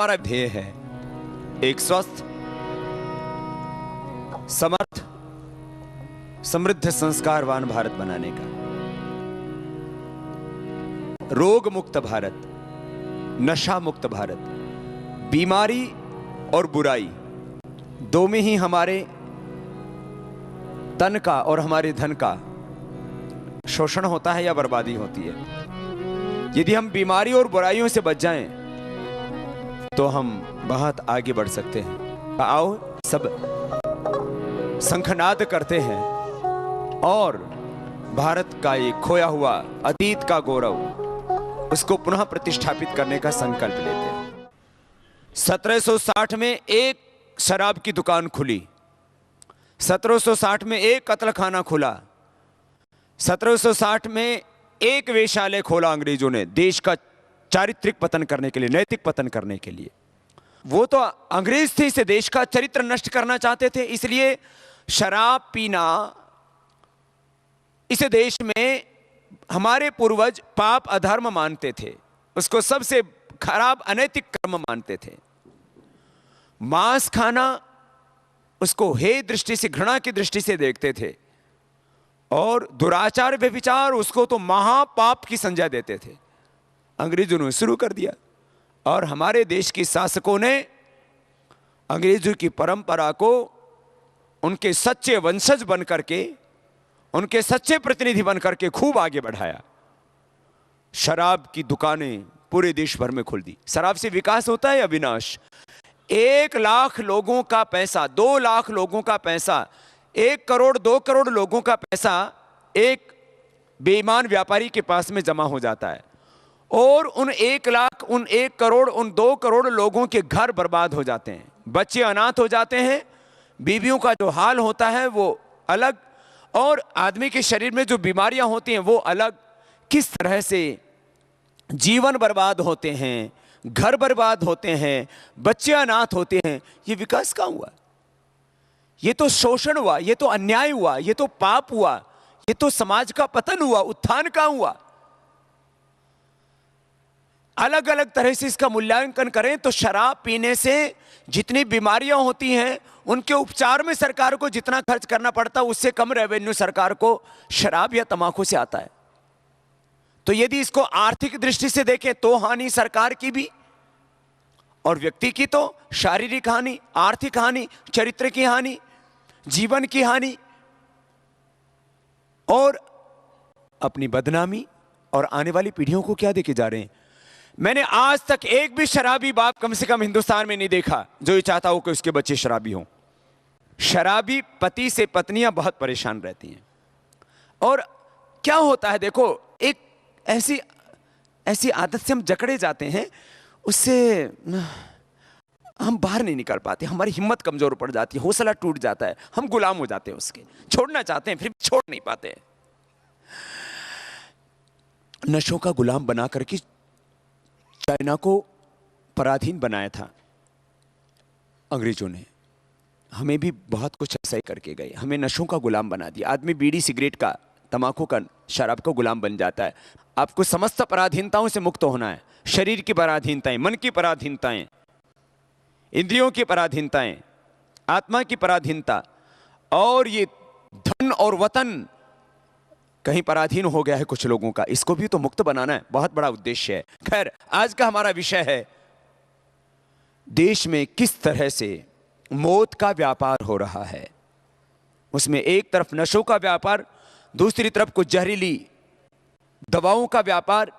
हमारा ध्येय है एक स्वस्थ, समर्थ, समृद्ध, संस्कारवान भारत बनाने का। रोग मुक्त भारत, नशा मुक्त भारत, बीमारी और बुराई दो में ही हमारे तन का और हमारे धन का शोषण होता है या बर्बादी होती है। यदि हम बीमारी और बुराइयों से बच जाएं तो हम बहुत आगे बढ़ सकते हैं। आओ सब शंखनाद करते हैं और भारत का ये खोया हुआ अतीत का गौरव उसको पुनः प्रतिष्ठापित करने का संकल्प लेते हैं। 1760 में एक शराब की दुकान खुली, 1760 में एक कत्लखाना खुला, 1760 में एक वेश्यालय खोला अंग्रेजों ने देश का चारित्रिक पतन करने के लिए, नैतिक पतन करने के लिए। वो तो अंग्रेज थे, इसे देश का चरित्र नष्ट करना चाहते थे, इसलिए शराब पीना इसे देश में हमारे पूर्वज पाप अधर्म मानते थे, उसको सबसे खराब अनैतिक कर्म मानते थे। मांस खाना उसको हे दृष्टि से, घृणा की दृष्टि से देखते थे और दुराचार व्यभिचार उसको तो महापाप की संज्ञा देते थे। अंग्रेजों ने शुरू कर दिया और हमारे देश के शासकों ने अंग्रेजों की परंपरा को उनके सच्चे वंशज बन करके, उनके सच्चे प्रतिनिधि बन करके खूब आगे बढ़ाया। शराब की दुकानें पूरे देश भर में खुल दी। शराब से विकास होता है या विनाश? 1 लाख लोगों का पैसा, 2 लाख लोगों का पैसा, 1 करोड़ 2 करोड़ लोगों का पैसा एक बेईमान व्यापारी के पास में जमा हो जाता है और उन 1 लाख, उन 1 करोड़, उन 2 करोड़ लोगों के घर बर्बाद हो जाते हैं, बच्चे अनाथ हो जाते हैं, बीवियों का जो हाल होता है वो अलग, और आदमी के शरीर में जो बीमारियां होती हैं वो अलग। किस तरह से जीवन बर्बाद होते हैं, घर बर्बाद होते हैं, बच्चे अनाथ होते हैं। ये विकास कहाँ हुआ? ये तो शोषण हुआ, ये तो अन्याय हुआ, ये तो पाप हुआ, ये तो समाज का पतन हुआ। उत्थान कहाँ हुआ? अलग अलग तरह से इसका मूल्यांकन करें तो शराब पीने से जितनी बीमारियां होती हैं उनके उपचार में सरकार को जितना खर्च करना पड़ता है उससे कम रेवेन्यू सरकार को शराब या तंबाकू से आता है। तो यदि इसको आर्थिक दृष्टि से देखें तो हानि सरकार की भी और व्यक्ति की, तो शारीरिक हानि, आर्थिक हानि, चरित्र की हानि, जीवन की हानि और अपनी बदनामी, और आने वाली पीढ़ियों को क्या देके जा रहे हैं। मैंने आज तक एक भी शराबी बाप कम से कम हिंदुस्तान में नहीं देखा जो ये चाहता हो कि उसके बच्चे शराबी हों। शराबी पति से पत्नियां बहुत परेशान रहती हैं। और क्या होता है, देखो, एक ऐसी आदत से हम जकड़े जाते हैं, उससे हम बाहर नहीं निकल पाते, हमारी हिम्मत कमजोर पड़ जाती है, हौसला टूट जाता है, हम गुलाम हो जाते हैं उसके, छोड़ना चाहते हैं फिर छोड़ नहीं पाते। नशों का गुलाम बना करके चाइना को पराधीन बनाया था अंग्रेजों ने। हमें भी बहुत कुछ ऐसा ही करके गए, हमें नशों का गुलाम बना दिया। आदमी बीड़ी, सिगरेट का, तंबाकू का, शराब का गुलाम बन जाता है। आपको समस्त पराधीनताओं से मुक्त होना है। शरीर की पराधीनताएं, मन की पराधीनताएं, इंद्रियों की पराधीनताएं, आत्मा की पराधीनता, और ये धन और वतन कहीं पराधीन हो गया है कुछ लोगों का, इसको भी तो मुक्त बनाना है। बहुत बड़ा उद्देश्य है। खैर, आज का हमारा विषय है देश में किस तरह से मौत का व्यापार हो रहा है। उसमें एक तरफ नशों का व्यापार, दूसरी तरफ कुछ जहरीली दवाओं का व्यापार,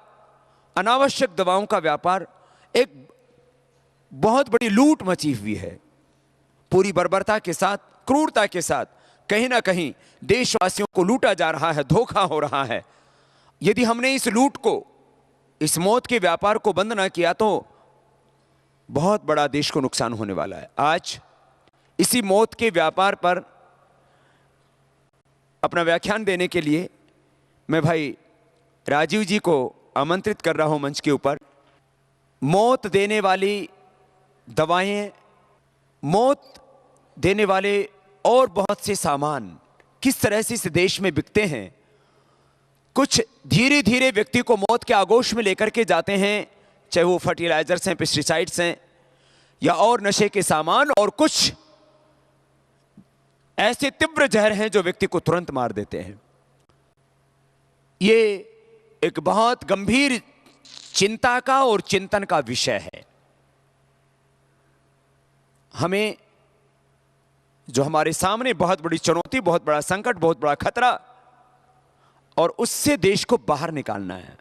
अनावश्यक दवाओं का व्यापार, एक बहुत बड़ी लूट मची हुई है। पूरी बर्बरता के साथ, क्रूरता के साथ कहीं ना कहीं देशवासियों को लूटा जा रहा है, धोखा हो रहा है। यदि हमने इस लूट को, इस मौत के व्यापार को बंद ना किया तो बहुत बड़ा देश को नुकसान होने वाला है। आज इसी मौत के व्यापार पर अपना व्याख्यान देने के लिए मैं भाई राजीव जी को आमंत्रित कर रहा हूं मंच के ऊपर। मौत देने वाली दवाएं, मौत देने वाले और बहुत से सामान किस तरह से इस देश में बिकते हैं। कुछ धीरे धीरे व्यक्ति को मौत के आगोश में लेकर के जाते हैं, चाहे वो फर्टिलाइजर्स हैं, पेस्टिसाइड्स हैं, या और नशे के सामान और कुछ ऐसे तीव्र जहर हैं जो व्यक्ति को तुरंत मार देते हैं। ये एक बहुत गंभीर चिंता का और चिंतन का विषय है। हमें जो हमारे सामने बहुत बड़ी चुनौती, बहुत बड़ा संकट, बहुत बड़ा खतरा, और उससे देश को बाहर निकालना है।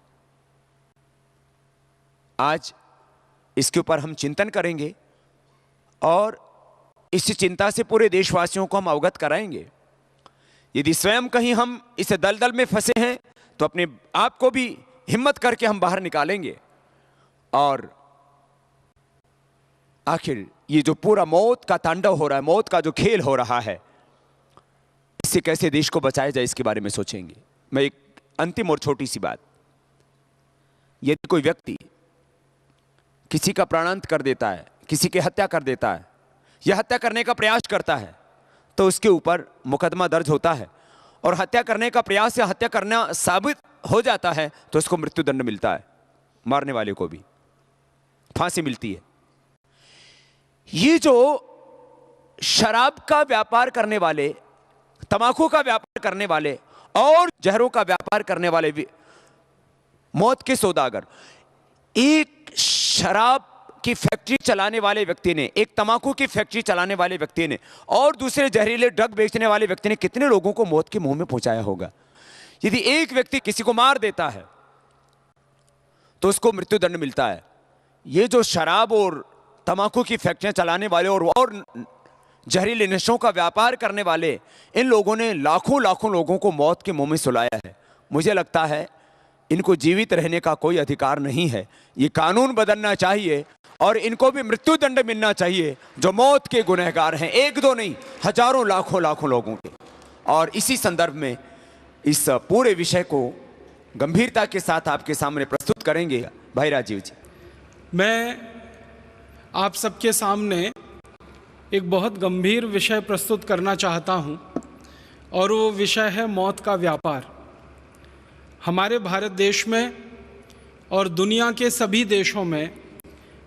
आज इसके ऊपर हम चिंतन करेंगे और इस चिंता से पूरे देशवासियों को हम अवगत कराएंगे। यदि स्वयं कहीं हम इस दलदल में फंसे हैं तो अपने आप को भी हिम्मत करके हम बाहर निकालेंगे। और आखिर ये जो पूरा मौत का तांडव हो रहा है, मौत का जो खेल हो रहा है, इससे कैसे देश को बचाया जाए इसके बारे में सोचेंगे। मैं एक अंतिम और छोटी सी बात, यदि कोई व्यक्ति किसी का प्राणांत कर देता है, किसी की हत्या कर देता है या हत्या करने का प्रयास करता है, तो उसके ऊपर मुकदमा दर्ज होता है और हत्या करने का प्रयास या हत्या करना साबित हो जाता है तो उसको मृत्युदंड मिलता है। मारने वाले को भी फांसी मिलती है। ये जो शराब का व्यापार करने वाले, तंबाकू का व्यापार करने वाले और जहरों का व्यापार करने वाले मौत के सौदागर, एक शराब की फैक्ट्री चलाने वाले व्यक्ति ने, एक तंबाकू की फैक्ट्री चलाने वाले व्यक्ति ने और दूसरे जहरीले ड्रग बेचने वाले व्यक्ति ने कितने लोगों को मौत के मुंह में पहुंचाया होगा। यदि एक व्यक्ति किसी को मार देता है तो उसको मृत्युदंड मिलता है। ये जो शराब और तंबाकू की फैक्ट्रियां चलाने वाले और जहरीले नशों का व्यापार करने वाले, इन लोगों ने लाखों लाखों लोगों को मौत के मुंह में सुलाया है। मुझे लगता है इनको जीवित रहने का कोई अधिकार नहीं है। ये कानून बदलना चाहिए और इनको भी मृत्युदंड मिलना चाहिए जो मौत के गुनहगार हैं, एक दो नहीं, हजारों लाखों लाखों लोगों के। और इसी संदर्भ में इस पूरे विषय को गंभीरता के साथ आपके सामने प्रस्तुत करेंगे भाई राजीव जी। मैं आप सबके सामने एक बहुत गंभीर विषय प्रस्तुत करना चाहता हूं और वो विषय है मौत का व्यापार। हमारे भारत देश में और दुनिया के सभी देशों में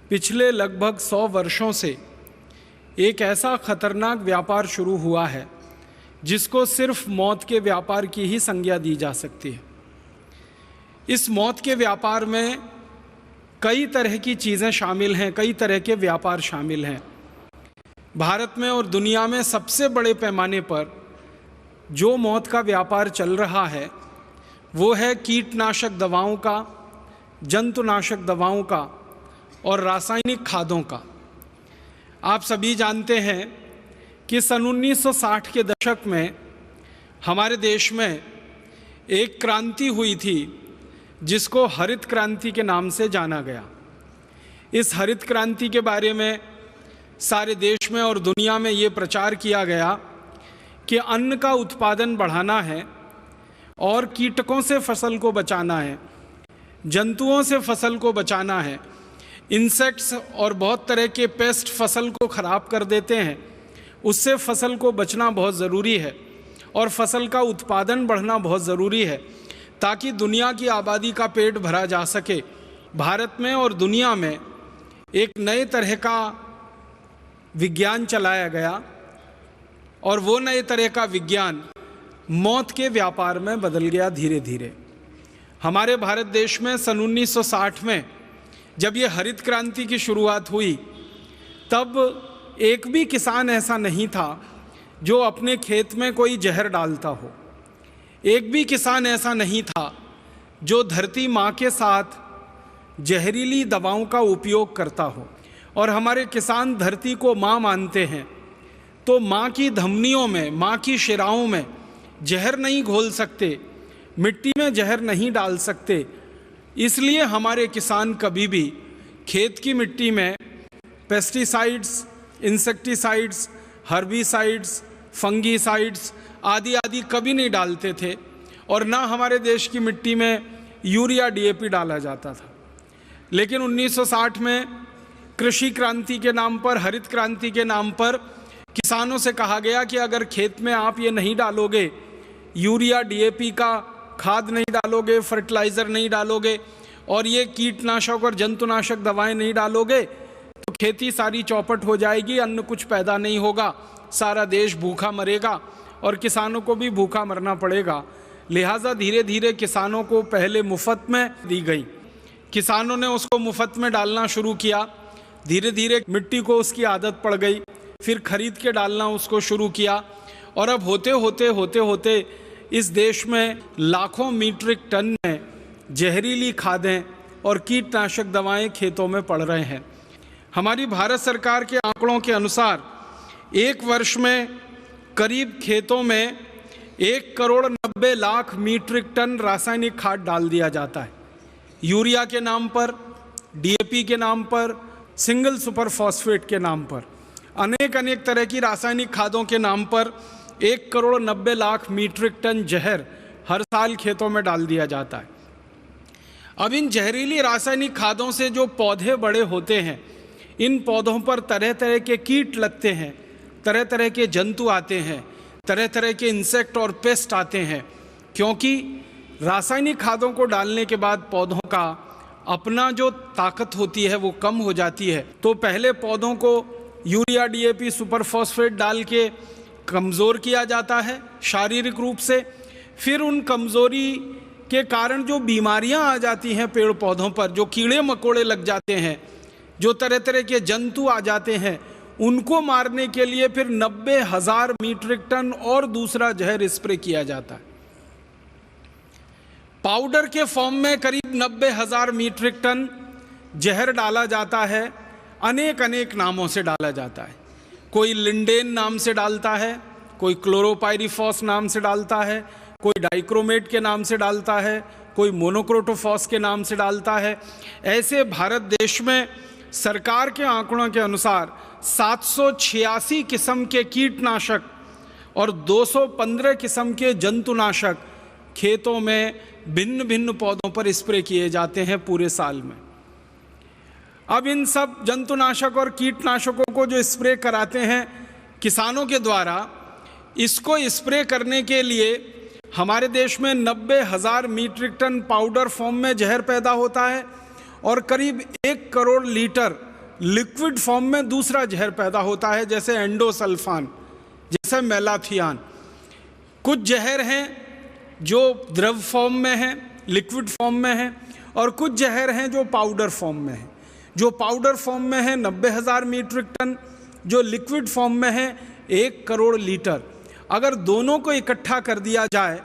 पिछले लगभग 100 वर्षों से एक ऐसा खतरनाक व्यापार शुरू हुआ है जिसको सिर्फ मौत के व्यापार की ही संज्ञा दी जा सकती है। इस मौत के व्यापार में कई तरह की चीज़ें शामिल हैं, कई तरह के व्यापार शामिल हैं। भारत में और दुनिया में सबसे बड़े पैमाने पर जो मौत का व्यापार चल रहा है वो है कीटनाशक दवाओं का, जंतुनाशक दवाओं का और रासायनिक खादों का। आप सभी जानते हैं कि सन 1960 के दशक में हमारे देश में एक क्रांति हुई थी जिसको हरित क्रांति के नाम से जाना गया। इस हरित क्रांति के बारे में सारे देश में और दुनिया में ये प्रचार किया गया कि अन्न का उत्पादन बढ़ाना है और कीटकों से फसल को बचाना है, जंतुओं से फसल को बचाना है। इंसेक्ट्स और बहुत तरह के पेस्ट फसल को ख़राब कर देते हैं, उससे फसल को बचना बहुत ज़रूरी है और फसल का उत्पादन बढ़ना बहुत ज़रूरी है ताकि दुनिया की आबादी का पेट भरा जा सके। भारत में और दुनिया में एक नए तरह का विज्ञान चलाया गया और वो नए तरह का विज्ञान मौत के व्यापार में बदल गया धीरे धीरे। हमारे भारत देश में सन 1960 में जब ये हरित क्रांति की शुरुआत हुई तब एक भी किसान ऐसा नहीं था जो अपने खेत में कोई जहर डालता हो। एक भी किसान ऐसा नहीं था जो धरती माँ के साथ जहरीली दवाओं का उपयोग करता हो। और हमारे किसान धरती को माँ मानते हैं, तो माँ की धमनियों में, माँ की शिराओं में जहर नहीं घोल सकते, मिट्टी में जहर नहीं डाल सकते। इसलिए हमारे किसान कभी भी खेत की मिट्टी में पेस्टिसाइड्स, इंसेक्टिसाइड्स, हर्बिसाइड्स, फंगीसाइड्स आदि आदि कभी नहीं डालते थे और ना हमारे देश की मिट्टी में यूरिया डीएपी डाला जाता था। लेकिन 1960 में कृषि क्रांति के नाम पर, हरित क्रांति के नाम पर किसानों से कहा गया कि अगर खेत में आप ये नहीं डालोगे, यूरिया डीएपी का खाद नहीं डालोगे, फर्टिलाइज़र नहीं डालोगे और ये कीटनाशक और जंतुनाशक दवाएं नहीं डालोगे तो खेती सारी चौपट हो जाएगी, अन्न कुछ पैदा नहीं होगा, सारा देश भूखा मरेगा और किसानों को भी भूखा मरना पड़ेगा। लिहाजा धीरे धीरे किसानों को पहले मुफ्त में दी गई, किसानों ने उसको मुफ्त में डालना शुरू किया, धीरे धीरे मिट्टी को उसकी आदत पड़ गई, फिर खरीद के डालना उसको शुरू किया और अब होते होते इस देश में लाखों मीट्रिक टन में जहरीली खादें और कीटनाशक दवाएं खेतों में पड़ रहे हैं। हमारी भारत सरकार के आंकड़ों के अनुसार एक वर्ष में करीब खेतों में 1,90,00,000 मीट्रिक टन रासायनिक खाद डाल दिया जाता है। यूरिया के नाम पर, डीएपी के नाम पर, सिंगल सुपर फॉस्फेट के नाम पर, अनेक तरह की रासायनिक खादों के नाम पर 1,90,00,000 मीट्रिक टन जहर हर साल खेतों में डाल दिया जाता है। अब इन जहरीली रासायनिक खादों से जो पौधे बड़े होते हैं, इन पौधों पर तरह तरह के कीट लगते हैं, तरह तरह के जंतु आते हैं, तरह तरह के इंसेक्ट और पेस्ट आते हैं, क्योंकि रासायनिक खादों को डालने के बाद पौधों का अपना जो ताकत होती है वो कम हो जाती है। तो पहले पौधों को यूरिया, डीएपी, सुपर फॉस्फेट डाल के कमज़ोर किया जाता है शारीरिक रूप से, फिर उन कमज़ोरी के कारण जो बीमारियां आ जाती हैं पेड़ पौधों पर, जो कीड़े मकोड़े लग जाते हैं, जो तरह तरह के जंतु आ जाते हैं, उनको मारने के लिए फिर 90,000 मीट्रिक टन और दूसरा जहर स्प्रे किया जाता है। पाउडर के फॉर्म में करीब 90,000 मीट्रिक टन जहर डाला जाता है, अनेक नामों से डाला जाता है। कोई लिंडेन नाम से डालता है, कोई क्लोरोपाइरीफॉस नाम से डालता है, कोई डाइक्रोमेट के नाम से डालता है, कोई मोनोक्रोटोफॉस के नाम से डालता है। ऐसे भारत देश में सरकार के आंकड़ों के अनुसार 786 किस्म के कीटनाशक और 215 किस्म के जंतुनाशक खेतों में भिन्न भिन्न पौधों पर स्प्रे किए जाते हैं पूरे साल में। अब इन सब जंतुनाशक और कीटनाशकों को जो स्प्रे कराते हैं किसानों के द्वारा, इसको स्प्रे करने के लिए हमारे देश में 90,000 मीट्रिक टन पाउडर फॉर्म में जहर पैदा होता है और करीब 1 करोड़ लीटर लिक्विड फॉर्म में दूसरा जहर पैदा होता है, जैसे एंडोसल्फान, जैसे मेलाथियान। कुछ जहर हैं जो द्रव फॉर्म में हैं, लिक्विड फॉर्म में हैं, और कुछ जहर हैं जो पाउडर फॉर्म में हैं। जो पाउडर फॉर्म में है 90,000 मीट्रिक टन, जो लिक्विड फॉर्म में है 1 करोड़ लीटर। अगर दोनों को इकट्ठा कर दिया जाए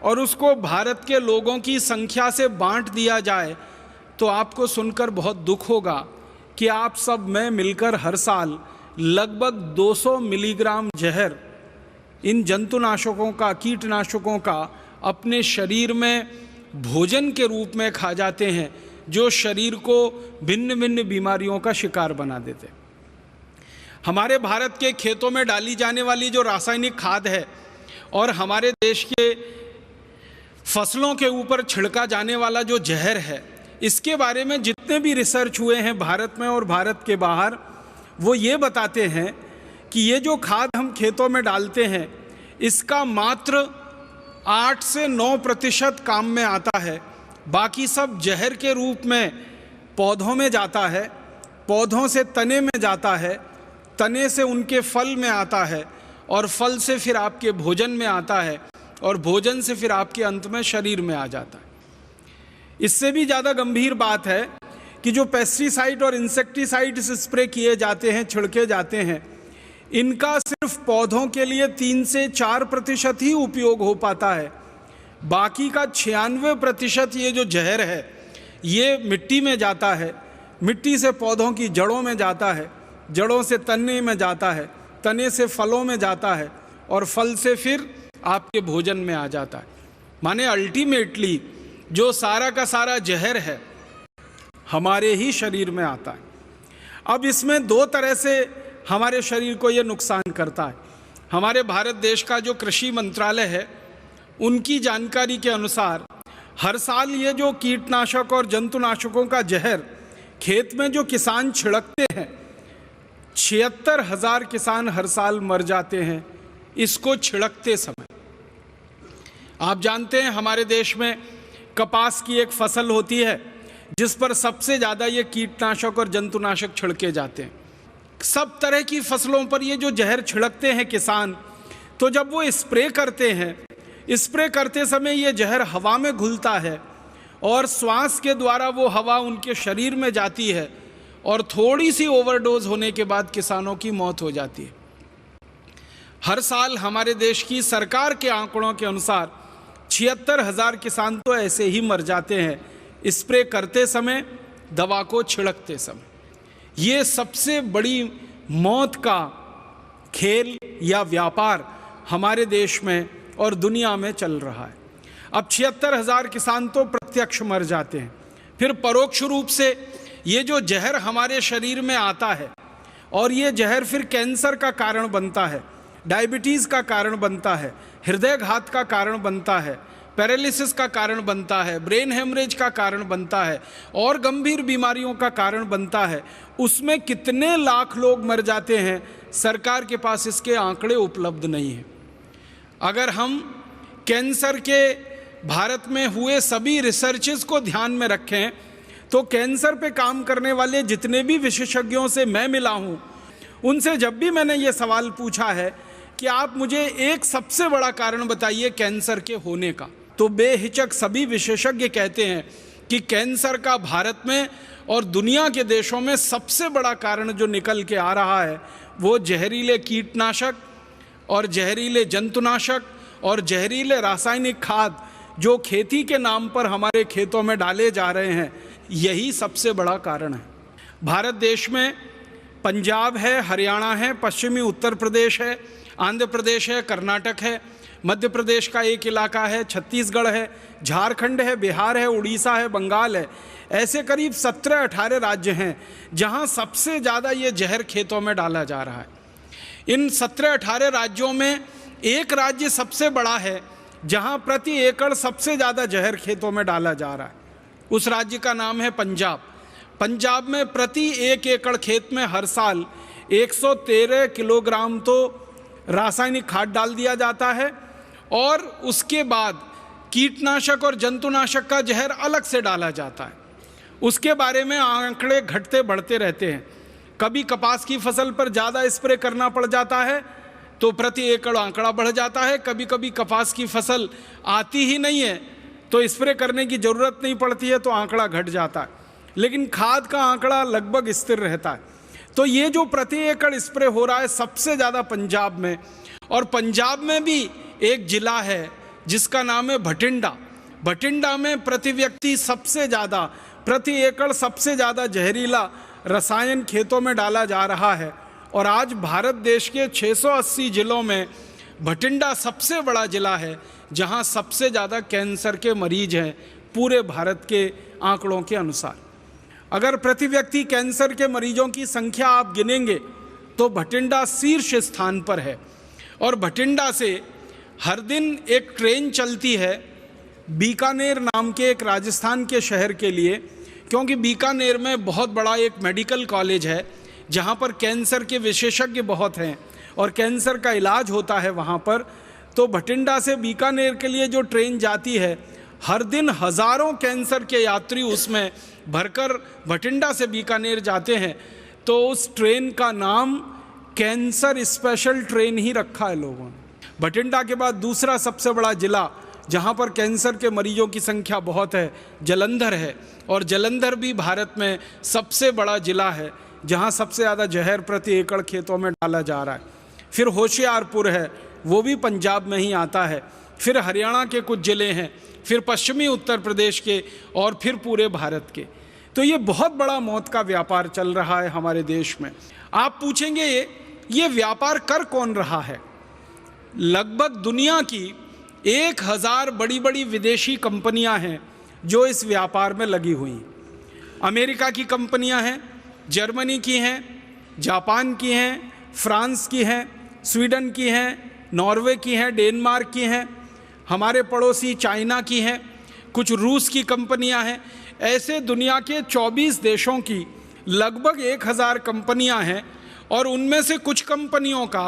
और उसको भारत के लोगों की संख्या से बांट दिया जाए तो आपको सुनकर बहुत दुख होगा कि आप सब में मिलकर हर साल लगभग 200 मिलीग्राम जहर इन जंतुनाशकों का, कीटनाशकों का अपने शरीर में भोजन के रूप में खा जाते हैं, जो शरीर को भिन्न भिन्न बीमारियों का शिकार बना देते। हमारे भारत के खेतों में डाली जाने वाली जो रासायनिक खाद है और हमारे देश के फसलों के ऊपर छिड़का जाने वाला जो जहर है, इसके बारे में जितने भी रिसर्च हुए हैं भारत में और भारत के बाहर, वो ये बताते हैं कि ये जो खाद हम खेतों में डालते हैं, इसका मात्र 8 से 9% काम में आता है। बाकी सब जहर के रूप में पौधों में जाता है, पौधों से तने में जाता है, तने से उनके फल में आता है, और फल से फिर आपके भोजन में आता है, और भोजन से फिर आपके अंत में शरीर में आ जाता है। इससे भी ज़्यादा गंभीर बात है कि जो पेस्टिसाइड और इंसेक्टिसाइड्स स्प्रे किए जाते हैं, छिड़के जाते हैं, इनका सिर्फ पौधों के लिए 3 से 4% ही उपयोग हो पाता है। बाकी का 96% ये जो जहर है ये मिट्टी में जाता है, मिट्टी से पौधों की जड़ों में जाता है, जड़ों से तने में जाता है, तने से फलों में जाता है, और फल से फिर आपके भोजन में आ जाता है। माने अल्टीमेटली जो सारा का सारा जहर है हमारे ही शरीर में आता है। अब इसमें 2 तरह से हमारे शरीर को ये नुकसान करता है। हमारे भारत देश का जो कृषि मंत्रालय है, उनकी जानकारी के अनुसार हर साल ये जो कीटनाशक और जंतुनाशकों का जहर खेत में जो किसान छिड़कते हैं, 76,000 किसान हर साल मर जाते हैं इसको छिड़कते समय। आप जानते हैं हमारे देश में कपास की एक फसल होती है जिस पर सबसे ज़्यादा ये कीटनाशक और जंतुनाशक छिड़के जाते हैं। सब तरह की फसलों पर ये जो जहर छिड़कते हैं किसान, तो जब वो स्प्रे करते हैं, स्प्रे करते समय ये जहर हवा में घुलता है और श्वास के द्वारा वो हवा उनके शरीर में जाती है और थोड़ी सी ओवरडोज होने के बाद किसानों की मौत हो जाती है। हर साल हमारे देश की सरकार के आंकड़ों के अनुसार 76,000 किसान तो ऐसे ही मर जाते हैं स्प्रे करते समय, दवा को छिड़कते समय। ये सबसे बड़ी मौत का खेल या व्यापार हमारे देश में और दुनिया में चल रहा है। अब 76,000 किसान तो प्रत्यक्ष मर जाते हैं, फिर परोक्ष रूप से ये जो जहर हमारे शरीर में आता है और ये जहर फिर कैंसर का कारण बनता है, डायबिटीज़ का कारण बनता है, हृदय घात का कारण बनता है, पैरालिसिस का कारण बनता है, ब्रेन हेमरेज का कारण बनता है और गंभीर बीमारियों का कारण बनता है। उसमें कितने लाख लोग मर जाते हैं, सरकार के पास इसके आंकड़े उपलब्ध नहीं हैं। अगर हम कैंसर के भारत में हुए सभी रिसर्चेस को ध्यान में रखें तो कैंसर पे काम करने वाले जितने भी विशेषज्ञों से मैं मिला हूँ, उनसे जब भी मैंने ये सवाल पूछा है कि आप मुझे एक सबसे बड़ा कारण बताइए कैंसर के होने का, तो बेहिचक सभी विशेषज्ञ कहते हैं कि कैंसर का भारत में और दुनिया के देशों में सबसे बड़ा कारण जो निकल के आ रहा है वो जहरीले कीटनाशक और जहरीले जंतुनाशक और जहरीले रासायनिक खाद जो खेती के नाम पर हमारे खेतों में डाले जा रहे हैं, यही सबसे बड़ा कारण है। भारत देश में पंजाब है, हरियाणा है, पश्चिमी उत्तर प्रदेश है, आंध्र प्रदेश है, कर्नाटक है, मध्य प्रदेश का एक इलाका है, छत्तीसगढ़ है, झारखंड है, बिहार है, उड़ीसा है, बंगाल है। ऐसे करीब 17-18 राज्य हैं जहां सबसे ज़्यादा ये जहर खेतों में डाला जा रहा है। इन 17-18 राज्यों में एक राज्य सबसे बड़ा है जहां प्रति एकड़ सबसे ज़्यादा जहर खेतों में डाला जा रहा है। उस राज्य का नाम है पंजाब। पंजाब में प्रति 1 एकड़ खेत में हर साल 113 किलोग्राम तो रासायनिक खाद डाल दिया जाता है और उसके बाद कीटनाशक और जंतुनाशक का जहर अलग से डाला जाता है। उसके बारे में आंकड़े घटते बढ़ते रहते हैं। कभी कपास की फसल पर ज़्यादा स्प्रे करना पड़ जाता है तो प्रति एकड़ आंकड़ा बढ़ जाता है। कभी कभी कपास की फसल आती ही नहीं है तो स्प्रे करने की ज़रूरत नहीं पड़ती है तो आंकड़ा घट जाता है, लेकिन खाद का आंकड़ा लगभग स्थिर रहता है। तो ये जो प्रति एकड़ स्प्रे हो रहा है सबसे ज़्यादा पंजाब में, और पंजाब में भी एक ज़िला है जिसका नाम है भटिंडा। भटिंडा में प्रति व्यक्ति सबसे ज़्यादा, प्रति एकड़ सबसे ज़्यादा जहरीला रसायन खेतों में डाला जा रहा है। और आज भारत देश के 680 जिलों में भटिंडा सबसे बड़ा ज़िला है जहां सबसे ज़्यादा कैंसर के मरीज हैं पूरे भारत के आंकड़ों के अनुसार। अगर प्रति व्यक्ति कैंसर के मरीजों की संख्या आप गिनेंगे तो भटिंडा शीर्ष स्थान पर है। और भटिंडा से हर दिन एक ट्रेन चलती है बीकानेर नाम के एक राजस्थान के शहर के लिए, क्योंकि बीकानेर में बहुत बड़ा एक मेडिकल कॉलेज है जहाँ पर कैंसर के विशेषज्ञ बहुत हैं और कैंसर का इलाज होता है वहाँ पर। तो भटिंडा से बीकानेर के लिए जो ट्रेन जाती है, हर दिन हज़ारों कैंसर के यात्री उसमें भरकर भटिंडा से बीकानेर जाते हैं। तो उस ट्रेन का नाम कैंसर स्पेशल ट्रेन ही रखा है लोगों ने। भटिंडा के बाद दूसरा सबसे बड़ा ज़िला जहाँ पर कैंसर के मरीजों की संख्या बहुत है, जालंधर है। और जालंधर भी भारत में सबसे बड़ा ज़िला है जहाँ सबसे ज़्यादा जहर प्रति एकड़ खेतों में डाला जा रहा है। फिर होशियारपुर है, वो भी पंजाब में ही आता है। फिर हरियाणा के कुछ ज़िले हैं, फिर पश्चिमी उत्तर प्रदेश के, और फिर पूरे भारत के। तो ये बहुत बड़ा मौत का व्यापार चल रहा है हमारे देश में। आप पूछेंगे ये व्यापार कर कौन रहा है? लगभग दुनिया की 1000 बड़ी बड़ी विदेशी कंपनियां हैं जो इस व्यापार में लगी हुई हैं। अमेरिका की कंपनियां हैं, जर्मनी की हैं, जापान की हैं, फ्रांस की हैं, स्वीडन की हैं, नॉर्वे की हैं, डेनमार्क की हैं, हमारे पड़ोसी चाइना की हैं, कुछ रूस की कंपनियां हैं। ऐसे दुनिया के 24 देशों की लगभग 1000 कंपनियां हैं। और उनमें से कुछ कंपनियों का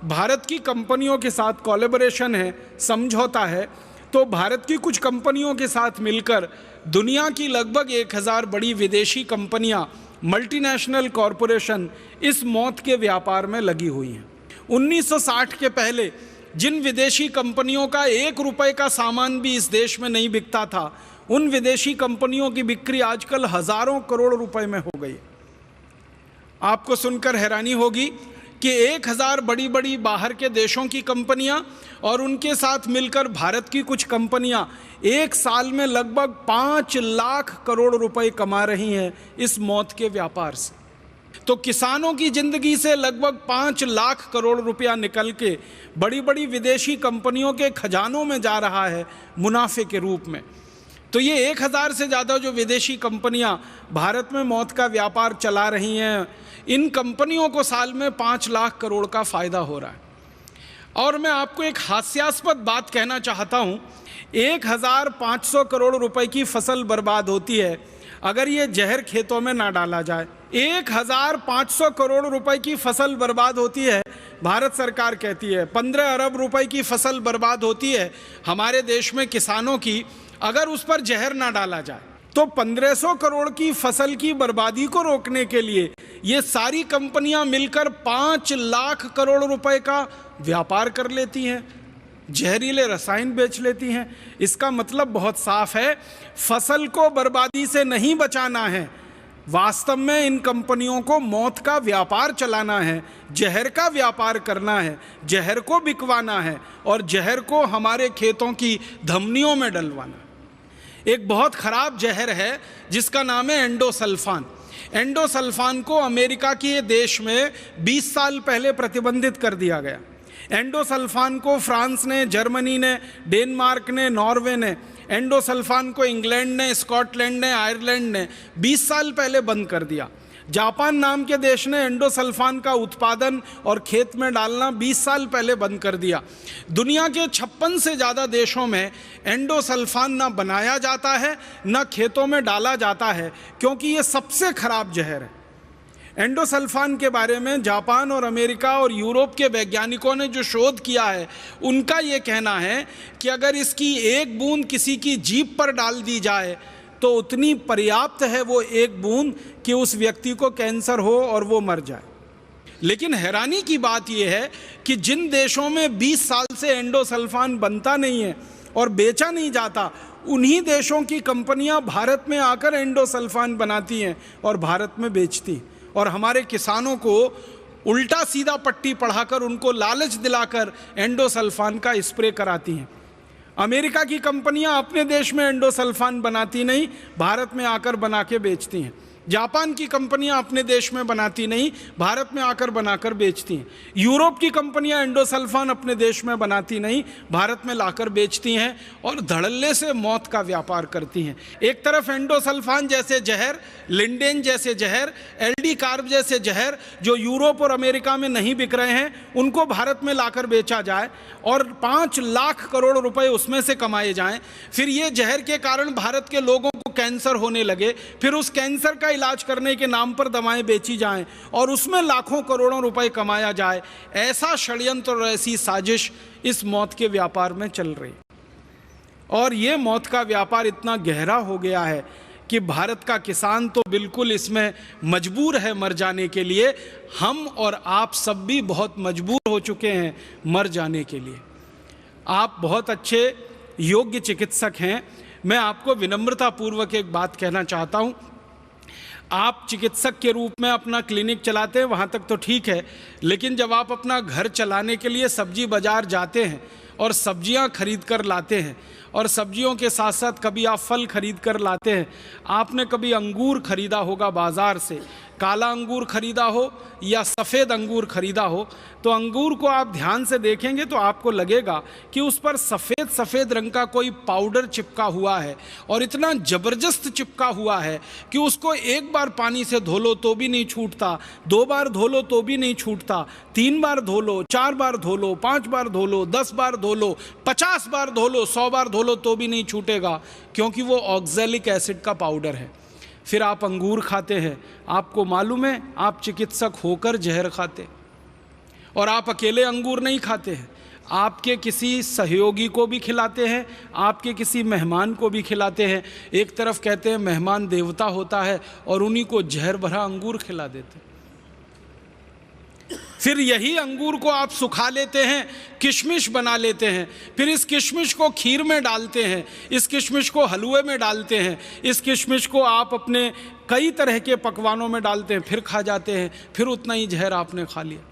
भारत की कंपनियों के साथ कोलैबोरेशन है, समझौता है, तो भारत की कुछ कंपनियों के साथ मिलकर दुनिया की लगभग 1000 बड़ी विदेशी कंपनियां, मल्टीनेशनल कॉरपोरेशन इस मौत के व्यापार में लगी हुई हैं। 1960 के पहले जिन विदेशी कंपनियों का 1 रुपए का सामान भी इस देश में नहीं बिकता था, उन विदेशी कंपनियों की बिक्री आजकल हजारों करोड़ रुपए में हो गई। आपको सुनकर हैरानी होगी कि 1000 बड़ी बड़ी बाहर के देशों की कंपनियां और उनके साथ मिलकर भारत की कुछ कंपनियां एक साल में लगभग 5 लाख करोड़ रुपए कमा रही हैं इस मौत के व्यापार से। तो किसानों की जिंदगी से लगभग 5 लाख करोड़ रुपया निकल के बड़ी बड़ी विदेशी कंपनियों के खजानों में जा रहा है मुनाफे के रूप में। तो ये 1000 से ज़्यादा जो विदेशी कंपनियां भारत में मौत का व्यापार चला रही हैं, इन कंपनियों को साल में 5 लाख करोड़ का फ़ायदा हो रहा है। और मैं आपको एक हास्यास्पद बात कहना चाहता हूँ, 1500 करोड़ रुपए की फसल बर्बाद होती है अगर ये जहर खेतों में ना डाला जाए। 1500 करोड़ रुपए की फसल बर्बाद होती है, भारत सरकार कहती है 15 अरब रुपए की फसल बर्बाद होती है हमारे देश में किसानों की, अगर उस पर जहर ना डाला जाए। तो 1500 करोड़ की फसल की बर्बादी को रोकने के लिए ये सारी कंपनियां मिलकर 5 लाख करोड़ रुपए का व्यापार कर लेती हैं, जहरीले रसायन बेच लेती हैं। इसका मतलब बहुत साफ है, फसल को बर्बादी से नहीं बचाना है, वास्तव में इन कंपनियों को मौत का व्यापार चलाना है, जहर का व्यापार करना है, जहर को बिकवाना है और जहर को हमारे खेतों की धमनियों में डलवाना है। एक बहुत खराब जहर है जिसका नाम है एंडोसल्फान। एंडोसल्फान को अमेरिका के देश में 20 साल पहले प्रतिबंधित कर दिया गया। एंडोसल्फान को फ्रांस ने, जर्मनी ने, डेनमार्क ने, नॉर्वे ने, एंडोसल्फान को इंग्लैंड ने, स्कॉटलैंड ने, आयरलैंड ने 20 साल पहले बंद कर दिया। जापान नाम के देश ने एंडोसल्फान का उत्पादन और खेत में डालना 20 साल पहले बंद कर दिया। दुनिया के 56 से ज़्यादा देशों में एंडोसल्फान ना बनाया जाता है ना खेतों में डाला जाता है, क्योंकि ये सबसे खराब जहर है। एंडोसल्फान के बारे में जापान और अमेरिका और यूरोप के वैज्ञानिकों ने जो शोध किया है, उनका ये कहना है कि अगर इसकी एक बूंद किसी की जीभ पर डाल दी जाए तो उतनी पर्याप्त है वो एक बूंद कि उस व्यक्ति को कैंसर हो और वो मर जाए। लेकिन हैरानी की बात यह है कि जिन देशों में 20 साल से एंडोसल्फान बनता नहीं है और बेचा नहीं जाता, उन्हीं देशों की कंपनियां भारत में आकर एंडोसल्फान बनाती हैं और भारत में बेचती हैं और हमारे किसानों को उल्टा सीधा पट्टी पढ़ाकर उनको लालच दिलाकर एंडोसल्फान का स्प्रे कराती हैं। अमेरिका की कंपनियां अपने देश में एंडोसल्फान बनाती नहीं, भारत में आकर बना के बेचती हैं। जापान की कंपनियां अपने देश में बनाती नहीं, भारत में आकर बनाकर बेचती हैं। यूरोप की कंपनियां एंडोसल्फान अपने देश में बनाती नहीं, भारत में लाकर बेचती हैं और धड़ल्ले से मौत का व्यापार करती हैं। एक तरफ एंडोसल्फान जैसे जहर, लिंडेन जैसे जहर, एलडी कार्ब जैसे जहर जो यूरोप और अमेरिका में नहीं बिक रहे हैं, उनको भारत में लाकर बेचा जाए और 5 लाख करोड़ रुपए उसमें से कमाए जाएं। फिर ये जहर के कारण भारत के लोगों को कैंसर होने लगे, फिर उस कैंसर का इलाज करने के नाम पर दवाएं बेची जाएं और उसमें लाखों करोड़ों रुपए कमाया जाए। ऐसा षड्यंत्र और ऐसी साजिश इस मौत के व्यापार में चल रही। और ये मौत का व्यापार इतना गहरा हो गया है कि भारत का किसान तो बिल्कुल इसमें मजबूर है मर जाने के लिए। हम और आप सब भी बहुत मजबूर हो चुके हैं मर जाने के लिए। आप बहुत अच्छे योग्य चिकित्सक हैं। मैं आपको विनम्रतापूर्वक एक बात कहना चाहता हूं, आप चिकित्सक के रूप में अपना क्लिनिक चलाते हैं, वहाँ तक तो ठीक है, लेकिन जब आप अपना घर चलाने के लिए सब्जी बाजार जाते हैं और सब्जियां खरीद कर लाते हैं और सब्जियों के साथ साथ कभी आप फल खरीद कर लाते हैं, आपने कभी अंगूर खरीदा होगा बाज़ार से, काला अंगूर खरीदा हो या सफ़ेद अंगूर खरीदा हो, तो अंगूर को आप ध्यान से देखेंगे तो आपको लगेगा कि उस पर सफ़ेद सफ़ेद रंग का कोई पाउडर चिपका हुआ है और इतना ज़बरदस्त चिपका हुआ है कि उसको एक बार पानी से धो लो तो भी नहीं छूटता, 2 बार धो लो तो भी नहीं छूटता, 3 बार धो लो, 4 बार धो लो, 5 बार धो लो, 10 बार धो लो, 50 बार धो लो, 100 बार धो लो तो भी नहीं छूटेगा, क्योंकि वो ऑक्सैलिक एसिड का पाउडर है। फिर आप अंगूर खाते हैं, आपको मालूम है आप चिकित्सक होकर जहर खाते, और आप अकेले अंगूर नहीं खाते हैं, आपके किसी सहयोगी को भी खिलाते हैं, आपके किसी मेहमान को भी खिलाते हैं। एक तरफ कहते हैं मेहमान देवता होता है और उन्हीं को जहर भरा अंगूर खिला देते हैं। फिर यही अंगूर को आप सुखा लेते हैं, किशमिश बना लेते हैं, फिर इस किशमिश को खीर में डालते हैं, इस किशमिश को हलवे में डालते हैं, इस किशमिश को आप अपने कई तरह के पकवानों में डालते हैं, फिर खा जाते हैं, फिर उतना ही जहर आपने खा लिया।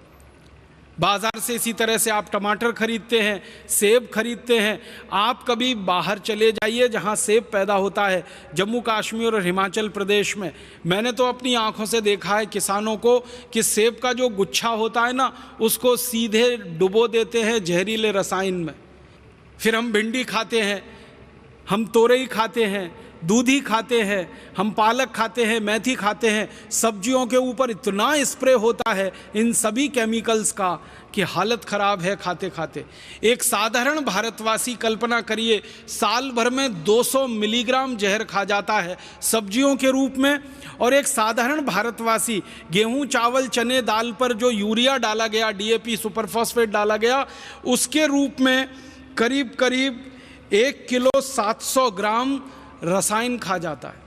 बाजार से इसी तरह से आप टमाटर खरीदते हैं, सेब खरीदते हैं। आप कभी बाहर चले जाइए जहाँ सेब पैदा होता है, जम्मू कश्मीर और हिमाचल प्रदेश में, मैंने तो अपनी आंखों से देखा है किसानों को कि सेब का जो गुच्छा होता है ना, उसको सीधे डुबो देते हैं जहरीले रसायन में। फिर हम भिंडी खाते हैं, हम तोरई खाते हैं, दूधी खाते हैं, हम पालक खाते हैं, मेथी खाते हैं। सब्जियों के ऊपर इतना स्प्रे होता है इन सभी केमिकल्स का कि हालत ख़राब है खाते खाते। एक साधारण भारतवासी, कल्पना करिए, साल भर में 200 मिलीग्राम जहर खा जाता है सब्जियों के रूप में। और एक साधारण भारतवासी गेहूं, चावल, चने, दाल पर जो यूरिया डाला गया, DAP सुपर फॉस्फेट डाला गया, उसके रूप में करीब करीब 1 किलो 700 ग्राम रसायन खा जाता है।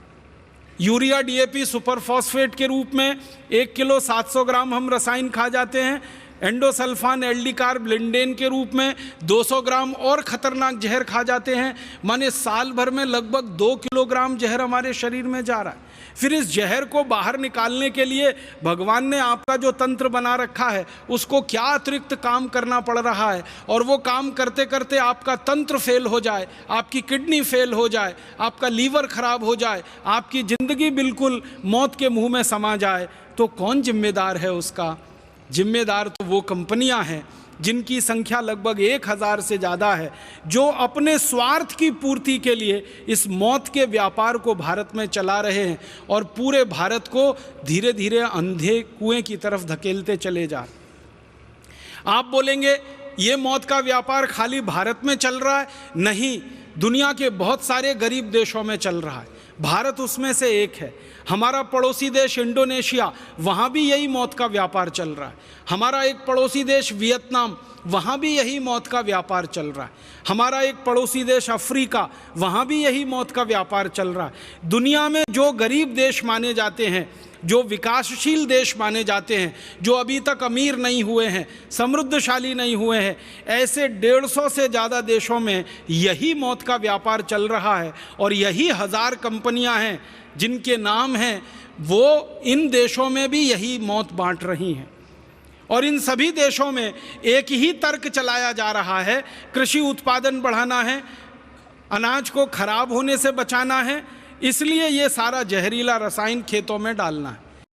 यूरिया, DAP सुपर फॉस्फेट के रूप में 1 किलो 700 ग्राम हम रसायन खा जाते हैं। एंडोसल्फान, एल्डिकार्ब, लिंडेन के रूप में 200 ग्राम और ख़तरनाक जहर खा जाते हैं। माने साल भर में लगभग 2 किलोग्राम जहर हमारे शरीर में जा रहा है। फिर इस जहर को बाहर निकालने के लिए भगवान ने आपका जो तंत्र बना रखा है, उसको क्या अतिरिक्त काम करना पड़ रहा है। और वो काम करते करते आपका तंत्र फेल हो जाए, आपकी किडनी फेल हो जाए, आपका लीवर खराब हो जाए, आपकी ज़िंदगी बिल्कुल मौत के मुंह में समा जाए, तो कौन जिम्मेदार है उसका? जिम्मेदार तो वो कंपनियां हैं जिनकी संख्या लगभग 1000 से ज़्यादा है, जो अपने स्वार्थ की पूर्ति के लिए इस मौत के व्यापार को भारत में चला रहे हैं और पूरे भारत को धीरे धीरे अंधे कुएं की तरफ धकेलते चले जा रहे। आप बोलेंगे ये मौत का व्यापार खाली भारत में चल रहा है? नहीं, दुनिया के बहुत सारे गरीब देशों में चल रहा है, भारत उसमें से एक है। हमारा पड़ोसी देश इंडोनेशिया, वहाँ भी यही मौत का व्यापार चल रहा है। हमारा एक पड़ोसी देश वियतनाम, वहाँ भी यही मौत का व्यापार चल रहा है। हमारा एक पड़ोसी देश अफ्रीका, वहाँ भी यही मौत का व्यापार चल रहा है। दुनिया में जो गरीब देश माने जाते हैं, जो विकासशील देश माने जाते हैं, जो अभी तक अमीर नहीं हुए हैं, समृद्धशाली नहीं हुए हैं, ऐसे 150 से ज़्यादा देशों में यही मौत का व्यापार चल रहा है। और यही 1000 कंपनियां हैं जिनके नाम हैं, वो इन देशों में भी यही मौत बांट रही हैं। और इन सभी देशों में एक ही तर्क चलाया जा रहा है, कृषि उत्पादन बढ़ाना है, अनाज को खराब होने से बचाना है, इसलिए ये सारा जहरीला रसायन खेतों में डालना है।